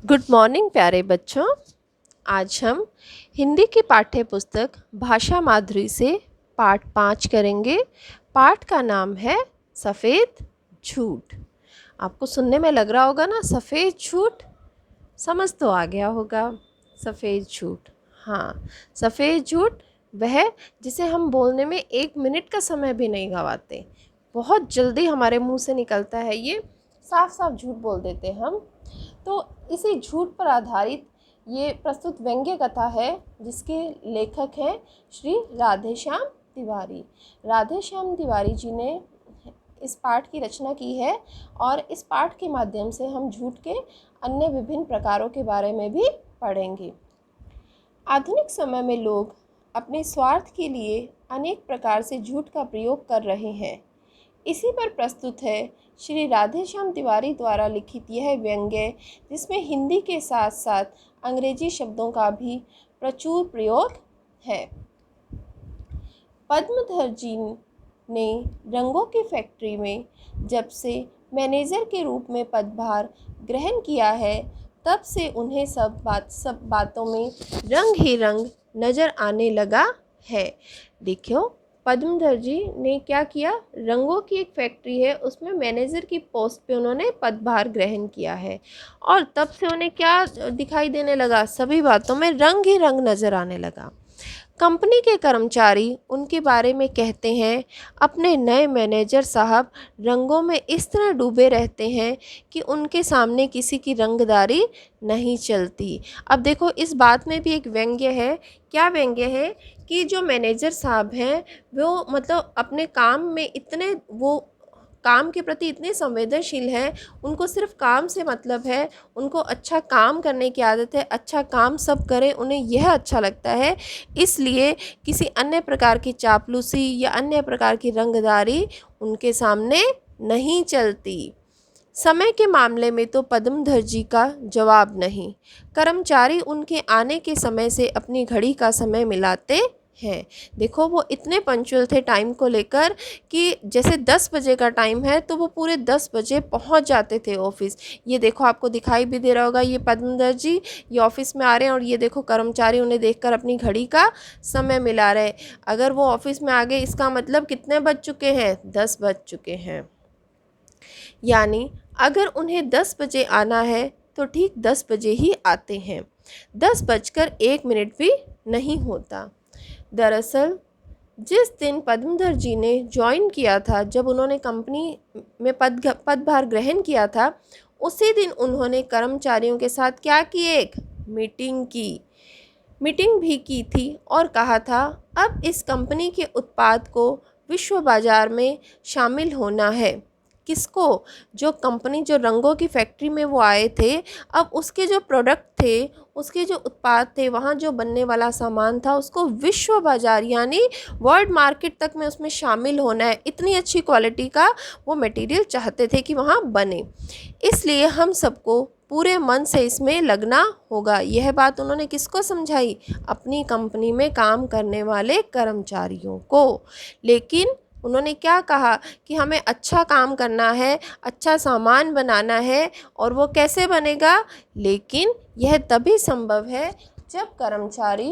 Good morning प्यारे बच्चों। आज हम हिंदी की पाठ्य पुस्तक भाषा माधुरी से पाठ 5 करेंगे। पाठ का नाम है सफ़ेद झूठ। आपको सुनने में लग रहा होगा ना, सफ़ेद झूठ, समझ तो आ गया होगा। सफ़ेद झूठ, हाँ, सफ़ेद झूठ वह जिसे हम बोलने में 1 मिनट का समय भी नहीं गंवाते, बहुत जल्दी हमारे मुंह से निकलता है, ये साफ साफ झूठ बोल देते हम। तो इसी झूठ पर आधारित ये प्रस्तुत व्यंग्य कथा है, जिसके लेखक हैं श्री राधेश्याम तिवारी। राधेश्याम तिवारी जी ने इस पाठ की रचना की है और इस पाठ के माध्यम से हम झूठ के अन्य विभिन्न प्रकारों के बारे में भी पढ़ेंगे। आधुनिक समय में लोग अपने स्वार्थ के लिए अनेक प्रकार से झूठ का प्रयोग कर रहे हैं। इसी पर प्रस्तुत है श्री राधेश्याम तिवारी द्वारा लिखित यह व्यंग्य, जिसमें हिंदी के साथ साथ अंग्रेजी शब्दों का भी प्रचुर प्रयोग है। पद्मधर जी ने रंगों की फैक्ट्री में जब से मैनेजर के रूप में पदभार ग्रहण किया है, तब से उन्हें सब बातों में रंग ही रंग नज़र आने लगा है। देखियो, पद्मधर जी ने क्या किया, रंगों की एक फैक्ट्री है, उसमें मैनेजर की पोस्ट पे उन्होंने पदभार ग्रहण किया है और तब से उन्हें क्या दिखाई देने लगा, सभी बातों में रंग ही रंग नज़र आने लगा। कंपनी के कर्मचारी उनके बारे में कहते हैं, अपने नए मैनेजर साहब रंगों में इस तरह डूबे रहते हैं कि उनके सामने किसी की रंगदारी नहीं चलती। अब देखो, इस बात में भी एक व्यंग्य है। क्या व्यंग्य है कि जो मैनेजर साहब हैं वो मतलब अपने काम में इतने, वो काम के प्रति इतने संवेदनशील हैं, उनको सिर्फ काम से मतलब है, उनको अच्छा काम करने की आदत है, अच्छा काम सब करें, उन्हें यह अच्छा लगता है। इसलिए किसी अन्य प्रकार की चापलूसी या अन्य प्रकार की रंगदारी उनके सामने नहीं चलती। समय के मामले में तो पद्मधर जी का जवाब नहीं। कर्मचारी उनके आने के समय से अपनी घड़ी का समय मिलाते हैं। देखो, वो इतने पंक्चुअल थे टाइम को लेकर कि जैसे 10 बजे का टाइम है तो वो पूरे 10 बजे पहुंच जाते थे ऑफिस। ये देखो, आपको दिखाई भी दे रहा होगा, ये पद्मधर जी ये ऑफिस में आ रहे हैं और ये देखो कर्मचारी उन्हें देखकर अपनी घड़ी का समय मिला रहे। अगर वो ऑफिस में आ गए, इसका मतलब कितने बज चुके हैं, 10 बज चुके हैं। यानी अगर उन्हें 10 बजे आना है तो ठीक 10 बजे ही आते हैं, 10 बजकर 1 मिनट भी नहीं होता। दरअसल जिस दिन पद्मधर जी ने ज्वाइन किया था, जब उन्होंने कंपनी में पदभार ग्रहण किया था, उसी दिन उन्होंने कर्मचारियों के साथ क्या की, एक मीटिंग भी की थी और कहा था, अब इस कंपनी के उत्पाद को विश्व बाजार में शामिल होना है। किसको, जो कंपनी, जो रंगों की फैक्ट्री में वो आए थे, अब उसके जो प्रोडक्ट थे, उसके जो उत्पाद थे, वहाँ जो बनने वाला सामान था, उसको विश्व बाजार यानी वर्ल्ड मार्केट तक में उसमें शामिल होना है। इतनी अच्छी क्वालिटी का वो मटेरियल चाहते थे कि वहाँ बने, इसलिए हम सबको पूरे मन से इसमें लगना होगा। यह बात उन्होंने किसको समझाई, अपनी कंपनी में काम करने वाले कर्मचारियों को। लेकिन उन्होंने क्या कहा कि हमें अच्छा काम करना है, अच्छा सामान बनाना है, और वो कैसे बनेगा, लेकिन यह तभी संभव है जब कर्मचारी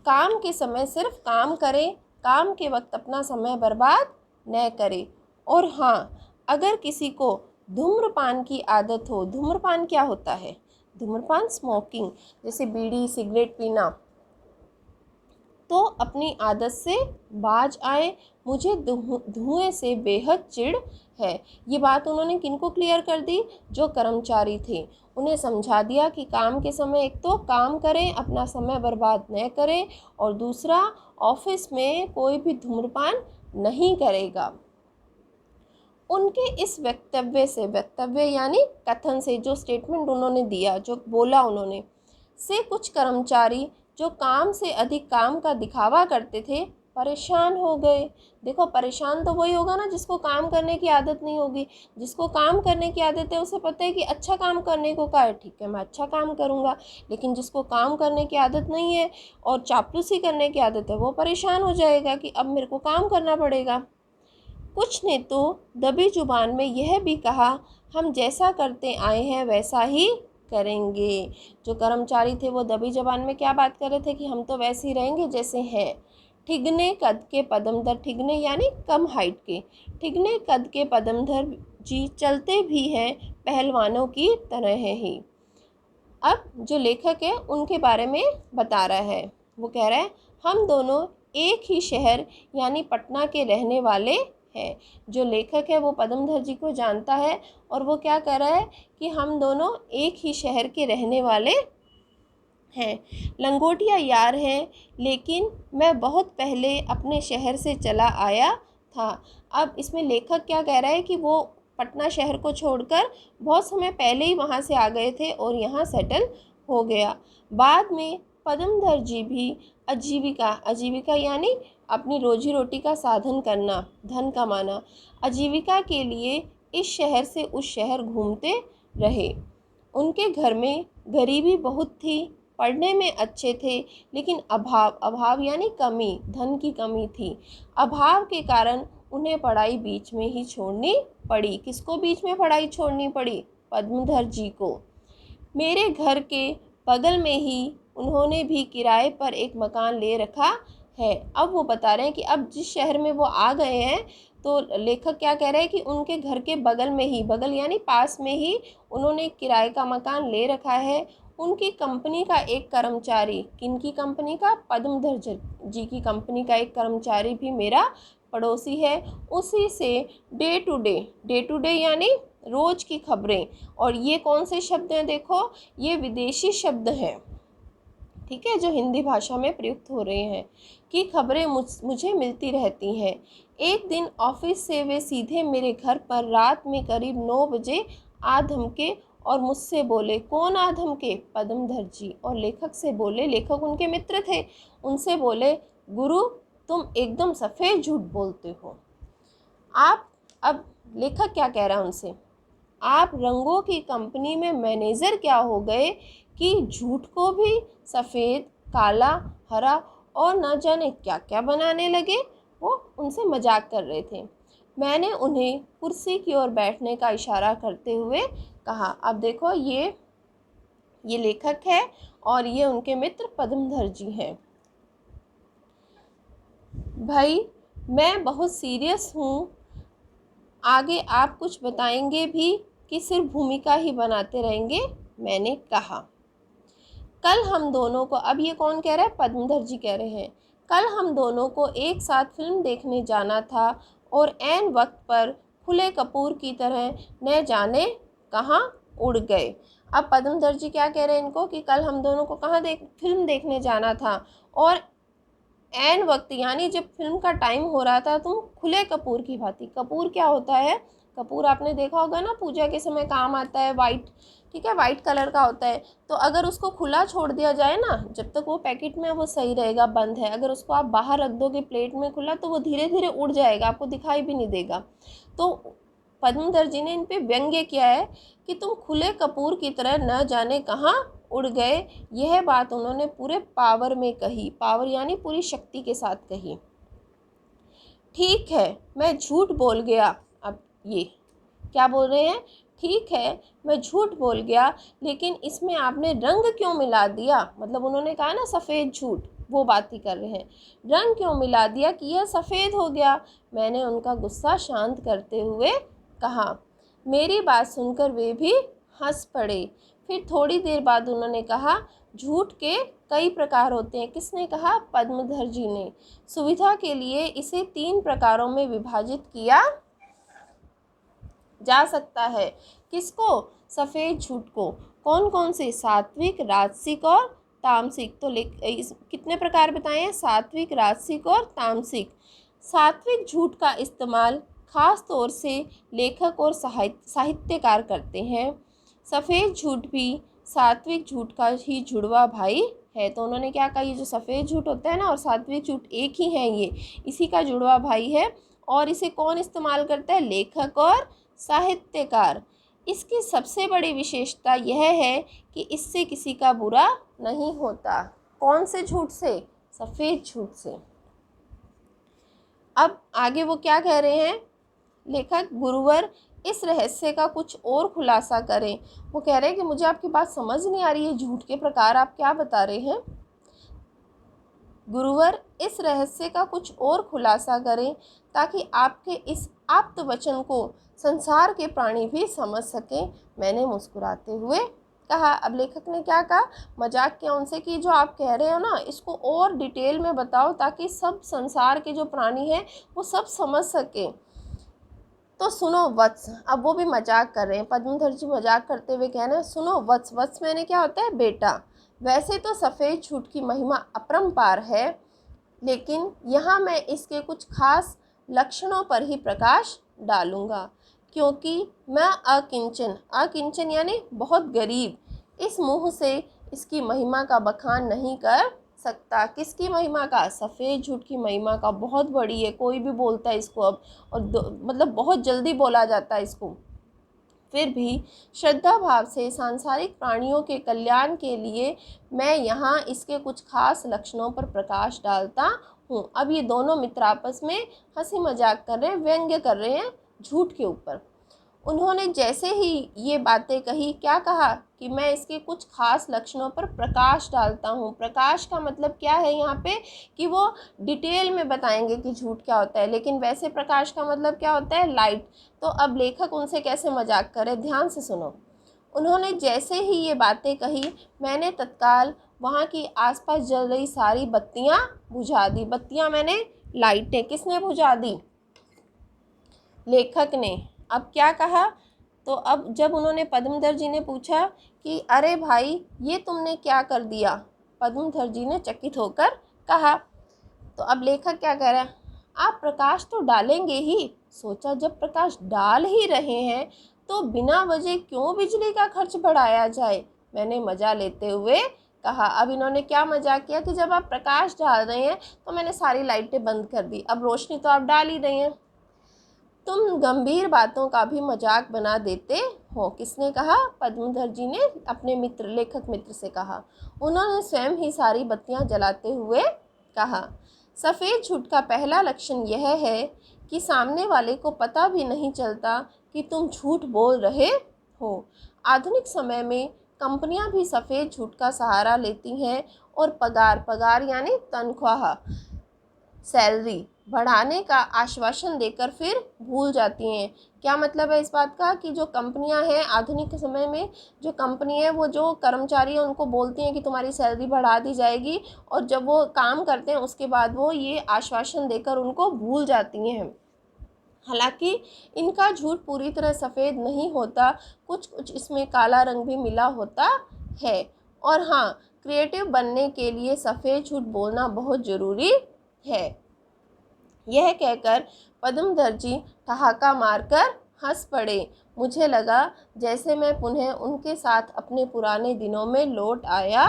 काम के समय सिर्फ काम करे, काम के वक्त अपना समय बर्बाद न करे। और हाँ, अगर किसी को धूम्रपान की आदत हो, धूम्रपान क्या होता है, धूम्रपान स्मोकिंग, जैसे बीड़ी सिगरेट पीना, तो अपनी आदत से बाज आए। मुझे धुएं से बेहद चिढ़ है। ये बात उन्होंने किनको क्लियर कर दी, जो कर्मचारी थे, उन्हें समझा दिया कि काम के समय एक तो काम करें, अपना समय बर्बाद न करें, और दूसरा ऑफिस में कोई भी धूम्रपान नहीं करेगा। उनके इस वक्तव्य यानी कथन से, जो स्टेटमेंट उन्होंने दिया, जो बोला उन्होंने, से कुछ कर्मचारी जो काम से अधिक काम का दिखावा करते थे, परेशान हो गए। देखो, परेशान तो वही होगा ना जिसको काम करने की आदत नहीं होगी। जिसको काम करने की आदत है उसे पता है कि अच्छा काम करने को कहा है, ठीक है मैं अच्छा काम करूँगा। लेकिन जिसको काम करने की आदत नहीं है और चापलूसी करने की आदत है, वो परेशान हो जाएगा कि अब मेरे को काम करना पड़ेगा। कुछ ने तो दबी जुबान में यह भी कहा, हम जैसा करते आए हैं वैसा ही करेंगे। जो कर्मचारी थे वो दबी जुबान में क्या बात कर रहे थे कि हम तो वैसे ही रहेंगे जैसे हैं। ठिगने कद के पदमधर, ठिगने यानी कम हाइट के, ठिगने कद के पदमधर जी चलते भी हैं पहलवानों की तरह ही। अब जो लेखक है उनके बारे में बता रहा है। वो कह रहा है हम दोनों एक ही शहर यानी पटना के रहने वाले हैं। जो लेखक है वो पद्मधर जी को जानता है और वो क्या कह रहा है कि हम दोनों एक ही शहर के रहने वाले हैं। लंगोटिया यार हैं, लेकिन मैं बहुत पहले अपने शहर से चला आया था। अब इसमें लेखक क्या कह रहा है कि वो पटना शहर को छोड़कर बहुत समय पहले ही वहाँ से आ गए थे और यहाँ सेटल हो गया। बाद में पद्मधर जी भी आजीविका, आजीविका यानी अपनी रोजी रोटी का साधन करना, धन कमाना, आजीविका के लिए इस शहर से उस शहर घूमते रहे। उनके घर में गरीबी बहुत थी, पढ़ने में अच्छे थे, लेकिन अभाव, अभाव यानी कमी, धन की कमी थी। अभाव के कारण उन्हें पढ़ाई बीच में ही छोड़नी पड़ी। किसको बीच में पढ़ाई छोड़नी पड़ी? पद्मधर जी को। मेरे घर के बगल में ही उन्होंने भी किराए पर एक मकान ले रखा है। अब वो बता रहे हैं कि अब जिस शहर में वो आ गए हैं, तो लेखक क्या कह रहे हैं कि उनके घर के बगल में ही, बगल यानी पास में ही उन्होंने किराए का मकान ले रखा है। उनकी कंपनी का एक कर्मचारी, किनकी कंपनी का? पद्मधर जी की कंपनी का एक कर्मचारी भी मेरा पड़ोसी है। उसी से डे टू डे यानी रोज की खबरें, और ये कौन से शब्द हैं? देखो, ये विदेशी शब्द हैं, ठीक है, जो हिंदी भाषा में प्रयुक्त हो रहे हैं, कि खबरें मुझे मिलती रहती हैं। एक दिन ऑफिस से वे सीधे मेरे घर पर रात में करीब 9 बजे आ धमके और मुझसे बोले। कौन आ धमके? पद्मधर जी। और लेखक से बोले, लेखक उनके मित्र थे, उनसे बोले, गुरु तुम एकदम सफ़ेद झूठ बोलते हो। आप, अब लेखक क्या कह रहा है उनसे, आप रंगों की कंपनी में मैनेजर क्या हो गए कि झूठ को भी सफ़ेद, काला, हरा और न जाने क्या क्या बनाने लगे। वो उनसे मजाक कर रहे थे। मैंने उन्हें कुर्सी की ओर बैठने का इशारा करते हुए कहा। अब देखो, ये लेखक है और ये उनके मित्र पद्मधर जी हैं। भाई मैं बहुत सीरियस हूँ, आगे आप कुछ बताएंगे भी कि सिर्फ भूमिका ही बनाते रहेंगे? मैंने कहा। कल हम दोनों को, अब ये कौन कह रहा है? पद्मधर जी कह रहे हैं, कल हम दोनों को एक साथ फिल्म देखने जाना था और ऐन वक्त पर खुले कपूर की तरह न जाने कहाँ उड़ गए। अब पद्मधर जी क्या कह रहे हैं इनको कि कल हम दोनों को कहाँ फिल्म देखने जाना था, और ऐन वक्त यानी जब फिल्म का टाइम हो रहा था, तुम खुले कपूर की भांति। कपूर क्या होता है? कपूर आपने देखा होगा ना, पूजा के समय काम आता है, वाइट, ठीक है, वाइट कलर का होता है। तो अगर उसको खुला छोड़ दिया जाए ना, जब तक वो पैकेट में वो सही रहेगा, बंद है। अगर उसको आप बाहर रख दोगे प्लेट में खुला, तो वो धीरे धीरे उड़ जाएगा, आपको दिखाई भी नहीं देगा। तो पद्मधर जी ने इन पे व्यंग्य किया है कि तुम खुले कपूर की तरह न जाने कहाँ उड़ गए। यह बात उन्होंने पूरे पावर में कही, पावर यानी पूरी शक्ति के साथ कही। ठीक है, मैं झूठ बोल गया। अब ये क्या बोल रहे हैं? ठीक है, मैं झूठ बोल गया, लेकिन इसमें आपने रंग क्यों मिला दिया? मतलब उन्होंने कहा ना सफ़ेद झूठ, वो बात ही कर रहे हैं। रंग क्यों मिला दिया कि यह सफ़ेद हो गया? मैंने उनका गुस्सा शांत करते हुए कहा। मेरी बात सुनकर वे भी हंस पड़े। फिर थोड़ी देर बाद उन्होंने कहा, झूठ के कई प्रकार होते हैं। किसने कहा? पद्मधर जी ने। सुविधा के लिए इसे 3 प्रकारों में विभाजित किया जा सकता है। किसको? सफ़ेद झूठ को। कौन कौन से? सात्विक, राजसिक और तामसिक। तो कितने प्रकार बताए हैं? सात्विक, राजसिक और तामसिक। सात्विक झूठ का इस्तेमाल खास तौर से लेखक और साहित्यकार करते हैं। सफ़ेद झूठ भी सात्विक झूठ का ही जुड़वा भाई है। तो उन्होंने क्या कहा, ये जो सफ़ेद झूठ होता है ना और सात्विक झूठ एक ही है, ये इसी का जुड़वा भाई है। और इसे कौन इस्तेमाल करता है? लेखक और साहित्यकार। इसकी सबसे बड़ी विशेषता यह है कि इससे किसी का बुरा नहीं होता। कौन से झूठ से? सफ़ेद झूठ से। अब आगे वो क्या कह रहे हैं लेखक गुरुवर इस रहस्य का कुछ और खुलासा करें। वो कह रहे हैं कि मुझे आपकी बात समझ नहीं आ रही है, झूठ के प्रकार आप क्या बता रहे हैं। गुरुवर इस रहस्य का कुछ और खुलासा करें ताकि आपके इस आप्त वचन को संसार के प्राणी भी समझ सकें। मैंने मुस्कुराते हुए कहा। अब लेखक ने क्या कहा, मजाक किया उनसे कि जो आप कह रहे हो ना इसको और डिटेल में बताओ ताकि सब संसार के जो प्राणी हैं वो सब समझ सकें। तो सुनो वत्स, अब वो भी मजाक कर रहे हैं, पद्मधर जी मजाक करते हुए कह रहे हैं सुनो वत्स, वत्स मैंने क्या होता है बेटा। वैसे तो सफ़ेद झूठ की महिमा अपरंपार है, लेकिन यहाँ मैं इसके कुछ खास लक्षणों पर ही प्रकाश डालूँगा, क्योंकि मैं अकिंचन यानी बहुत गरीब, इस मुँह से इसकी महिमा का बखान नहीं कर सकता। किसकी महिमा का? सफ़ेद झूठ की महिमा का। बहुत बड़ी है, कोई भी बोलता है इसको अब, और मतलब बहुत जल्दी बोला जाता है इसको। फिर भी श्रद्धा भाव से सांसारिक प्राणियों के कल्याण के लिए मैं यहाँ इसके कुछ खास लक्षणों पर प्रकाश डालता हूँ। अब ये दोनों मित्र आपस में हंसी मजाक कर रहे हैं, व्यंग्य कर रहे हैं झूठ के ऊपर। उन्होंने जैसे ही ये बातें कही, क्या कहा कि मैं इसके कुछ खास लक्षणों पर प्रकाश डालता हूँ। प्रकाश का मतलब क्या है यहाँ पे कि वो डिटेल में बताएंगे कि झूठ क्या होता है, लेकिन वैसे प्रकाश का मतलब क्या होता है? लाइट। तो अब लेखक उनसे कैसे मजाक करे, ध्यान से सुनो। उन्होंने जैसे ही ये बातें कही, मैंने तत्काल वहाँ की आसपास जल रही सारी बत्तियाँ बुझा दी। बत्तियाँ मैंने लाइटें। किसने बुझा दी? लेखक ने। अब क्या कहा, तो अब जब उन्होंने पद्मधर जी ने पूछा कि अरे भाई ये तुमने क्या कर दिया, पद्मधर जी ने चकित होकर कहा। तो अब लेखक क्या कह रहा है, आप प्रकाश तो डालेंगे ही, सोचा जब प्रकाश डाल ही रहे हैं तो बिना वजह क्यों बिजली का खर्च बढ़ाया जाए। मैंने मजा लेते हुए कहा। अब इन्होंने क्या मजाक किया कि जब आप प्रकाश डाल रहे हैं तो मैंने सारी लाइटें बंद कर दी, अब रोशनी तो आप डाल ही रहे हैं, तुम गंभीर बातों का भी मजाक बना देते हो। किसने कहा? पद्मधर जी ने अपने मित्र, लेखक मित्र से कहा। उन्होंने स्वयं ही सारी बत्तियां जलाते हुए कहा, सफ़ेद झूठ का पहला लक्षण यह है कि सामने वाले को पता भी नहीं चलता कि तुम झूठ बोल रहे हो। आधुनिक समय में कंपनियां भी सफ़ेद झूठ का सहारा लेती हैं और पगार यानी तनख्वाह, सैलरी बढ़ाने का आश्वासन देकर फिर भूल जाती हैं। क्या मतलब है इस बात का कि जो कंपनियां हैं आधुनिक समय में, जो कंपनी है वो जो कर्मचारी हैं उनको बोलती हैं कि तुम्हारी सैलरी बढ़ा दी जाएगी, और जब वो काम करते हैं उसके बाद वो ये आश्वासन देकर उनको भूल जाती हैं। हालांकि इनका झूठ पूरी तरह सफ़ेद नहीं होता, कुछ कुछ इसमें काला रंग भी मिला होता है। और हाँ, क्रिएटिव बनने के लिए सफ़ेद झूठ बोलना बहुत ज़रूरी है। यह कहकर पद्मधर जी ठहाका मारकर हंस पड़े। मुझे लगा जैसे मैं पुनः उनके साथ अपने पुराने दिनों में लौट आया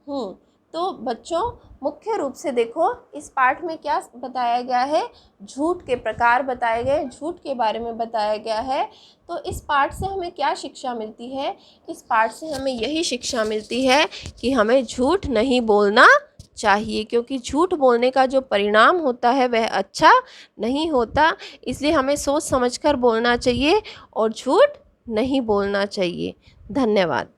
हूँ। तो बच्चों, मुख्य रूप से देखो इस पाठ में क्या बताया गया है, झूठ के प्रकार बताए गए, झूठ के बारे में बताया गया है। तो इस पाठ से हमें क्या शिक्षा मिलती है? इस पाठ से हमें यही शिक्षा मिलती है कि हमें झूठ नहीं बोलना चाहिए, क्योंकि झूठ बोलने का जो परिणाम होता है वह अच्छा नहीं होता। इसलिए हमें सोच समझकर बोलना चाहिए और झूठ नहीं बोलना चाहिए। धन्यवाद।